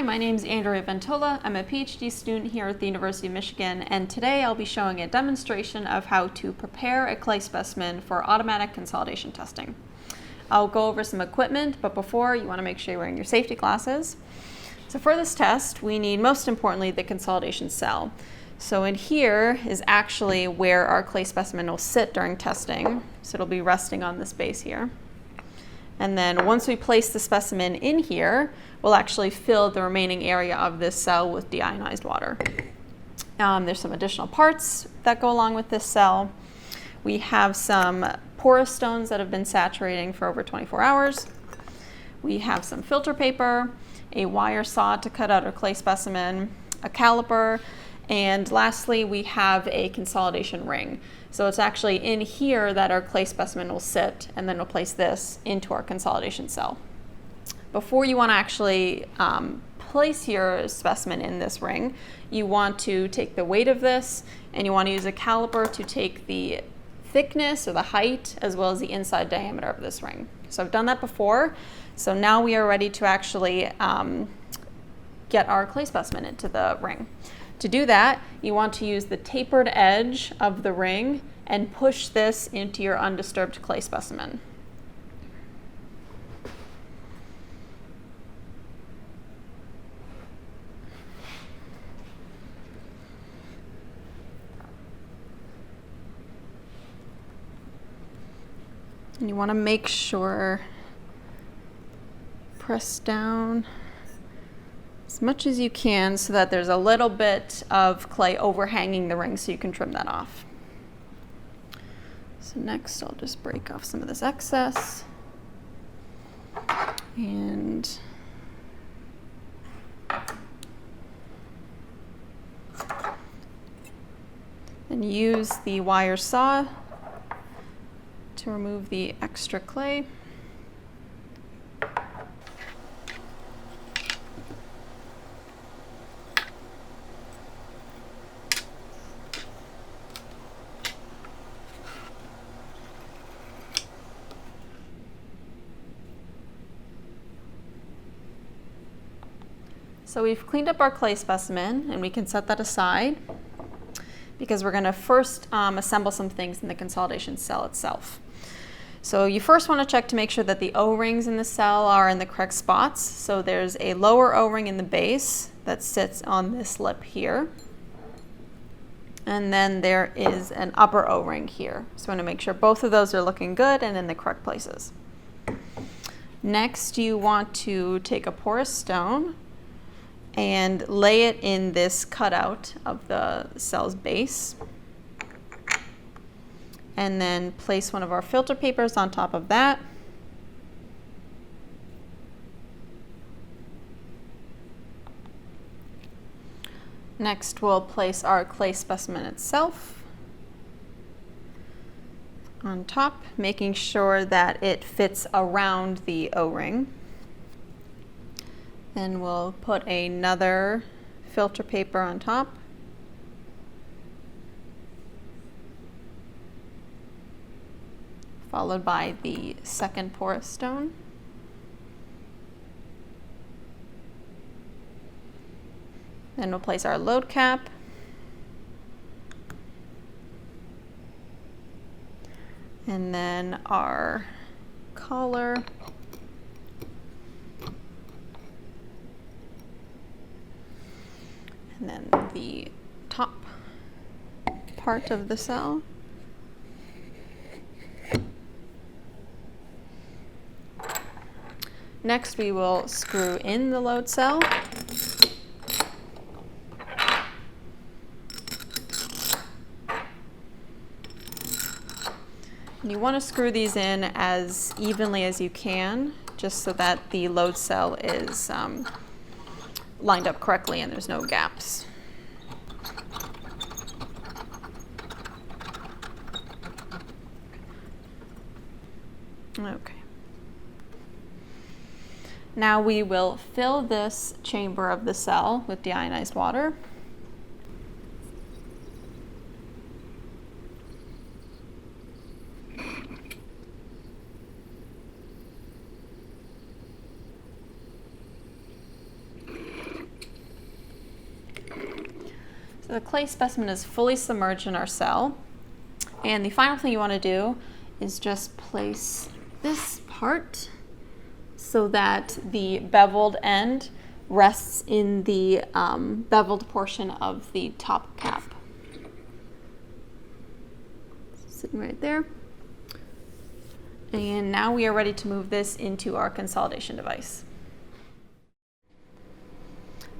Hi, my name is Andrea Ventola. I'm a PhD student here at the University of Michigan, and today I'll be showing a demonstration of how to prepare a clay specimen for automatic consolidation testing. I'll go over some equipment, but before, you want to make sure you're wearing your safety glasses. So for this test, we need, most importantly, the consolidation cell. So in here is actually where our clay specimen will sit during testing. So it'll be resting on this base here. And then once we place the specimen in here, we'll actually fill the remaining area of this cell with deionized water. There's some additional parts that go along with this cell. We have some porous stones that have been saturating for over 24 hours. We have some filter paper, a wire saw to cut out our clay specimen, a caliper, and lastly, we have a consolidation ring. So it's actually in here that our clay specimen will sit, and then we'll place this into our consolidation cell. Before you want to actually place your specimen in this ring, you want to take the weight of this, and you want to use a caliper to take the thickness or the height as well as the inside diameter of this ring. So I've done that before, so now we are ready to actually get our clay specimen into the ring. To do that, you want to use the tapered edge of the ring and push this into your undisturbed clay specimen. And you want to make sure, press down as much as you can so that there's a little bit of clay overhanging the ring so you can trim that off. So next I'll just break off some of this excess and then use the wire saw to remove the extra clay. So we've cleaned up our clay specimen, and we can set that aside because we're going to first assemble some things in the consolidation cell itself. So you first want to check to make sure that the O-rings in the cell are in the correct spots. So there's a lower O-ring in the base that sits on this lip here. And then there is an upper O-ring here. So we want to make sure both of those are looking good and in the correct places. Next, you want to take a porous stone and lay it in this cutout of the cell's base. And then place one of our filter papers on top of that. Next, we'll place our clay specimen itself on top, making sure that it fits around the O-ring. Then we'll put another filter paper on top. Followed by the second porous stone. Then we'll place our load cap. And then our collar. And then the top part of the cell. Next, we will screw in the load cell. And you want to screw these in as evenly as you can, just so that the load cell is lined up correctly and there's no gaps. Okay. Now we will fill this chamber of the cell with deionized water. So the clay specimen is fully submerged in our cell. And the final thing you want to do is just place this part so that the beveled end rests in the beveled portion of the top cap. Sitting right there. And now we are ready to move this into our consolidation device.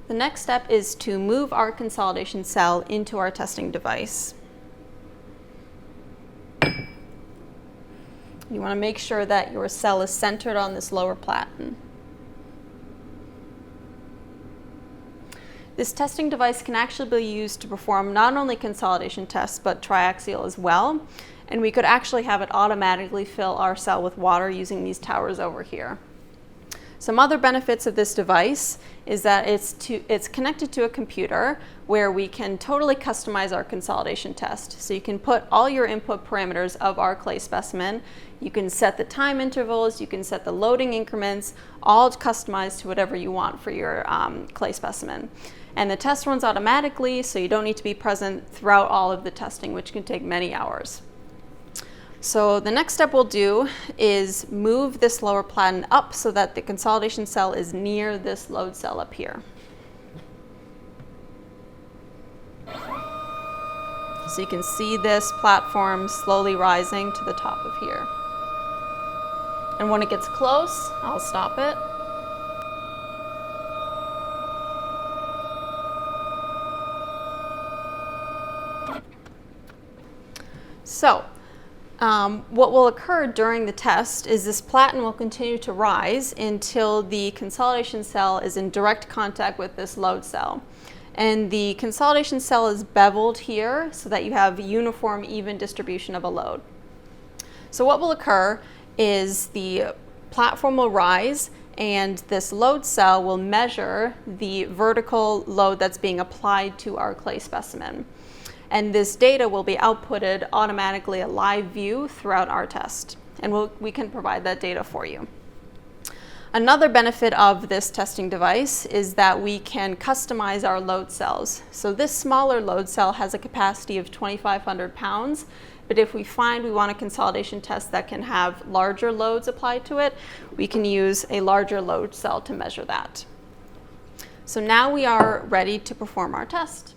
The next step is to move our consolidation cell into our testing device. You want to make sure that your cell is centered on this lower platen. This testing device can actually be used to perform not only consolidation tests, but triaxial as well. And we could actually have it automatically fill our cell with water using these towers over here. Some other benefits of this device is that it's connected to a computer where we can totally customize our consolidation test. So you can put all your input parameters of our clay specimen. You can set the time intervals, you can set the loading increments, all customized to whatever you want for your clay specimen. And the test runs automatically, so you don't need to be present throughout all of the testing, which can take many hours. So the next step we'll do is move this lower platen up so that the consolidation cell is near this load cell up here. So you can see this platform slowly rising to the top of here. And when it gets close, I'll stop it. So, what will occur during the test is this platen will continue to rise until the consolidation cell is in direct contact with this load cell. And the consolidation cell is beveled here so that you have uniform, even distribution of a load. So what will occur is the platform will rise and this load cell will measure the vertical load that's being applied to our clay specimen. And this data will be outputted automatically, a live view throughout our test. And we can provide that data for you. Another benefit of this testing device is that we can customize our load cells. So this smaller load cell has a capacity of 2,500 pounds, but if we find we want a consolidation test that can have larger loads applied to it, we can use a larger load cell to measure that. So now we are ready to perform our test.